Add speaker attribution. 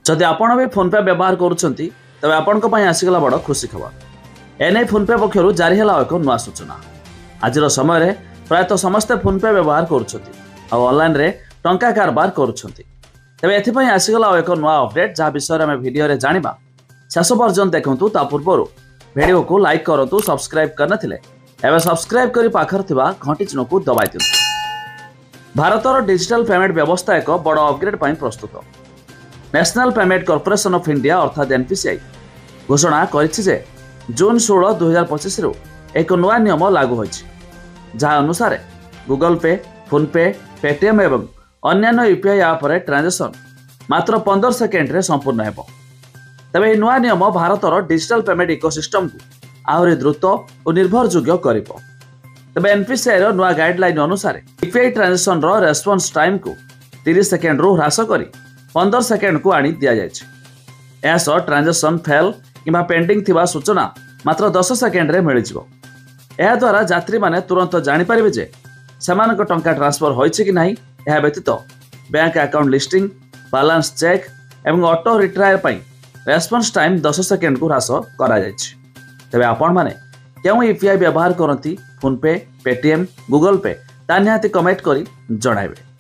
Speaker 1: जदि आपण भी फोन पे व्यवहार करुछंती तबे आपनक पई आसीगला बड़ खुशी खबर। एने फोन पे पक्षरु जारी होला एक नवा सूचना। आजिर समय रे प्रायतः समस्ते फोन पे व्यवहार करुछंती आ ऑनलाइन रे टंका कारबार करुछंती। तबे एथि पई आसीगला एक नवा अपडेट जा विषय रे हम वीडियो रे जानिबा। शेष पर्यंत देखंतु ता पूर्वरु वीडियो को लाइक करंतु, सब्सक्राइब करनथिले एबे सब्सक्राइब करी पाखर थिबा घंटी चिन्ह को दबाइ दियंतु। भारतर डिजिटल पेमेंट व्यवस्था एक बड़ अपग्रेड पई प्रस्तुत। National payment corporation of India अर्थात एनपीसीआई घोषणा करिछि जे जून 16, 2025 रु एक नया नियम लागू होइछि, जहाँ अनुसार गूगल पे, फोन पे, पेटीएम एवं अन्य यूपीआई ऐप रे ट्रांजैक्शन मात्र 15 सेकेंड रे संपूर्ण हेबो। तबे ए नया नियम भारतर डिजिटल पेमेंट इकोसिस्टम को आहुरी द्रुत और निर्भरयोग्य करिबो। तबे एनपीसीआई रो नया गाइडलाइन अनुसार यूपीआई ट्रांजैक्शन रो रेस्पॉन्स टाइम को 30 सेकेंड रु ह्रास करी 15 सेकेंड को आनी दिया जायछि। एसो ट्रांजैक्शन फेल किंबा पेंडिंग थिबा सूचना मात्र 10 सेकेंड रे मिल जिवो। एहा द्वारा यात्री माने तुरंत जानि परिबे जे सेमानक टंका ट्रांसफर होइछि कि नाही। एहा व्यतीत bank account listing, balance check एवं ऑटो रिट्रायल पई रेस्पॉन्स टाइम 10 सेकेंड को ह्रास करा जायछि। तबे आपण माने केउ यूपीआई व्यवहार करंती, फोन पे, पेटीएम, गूगल पे ता निहाती कमेंट करी जणाइबे।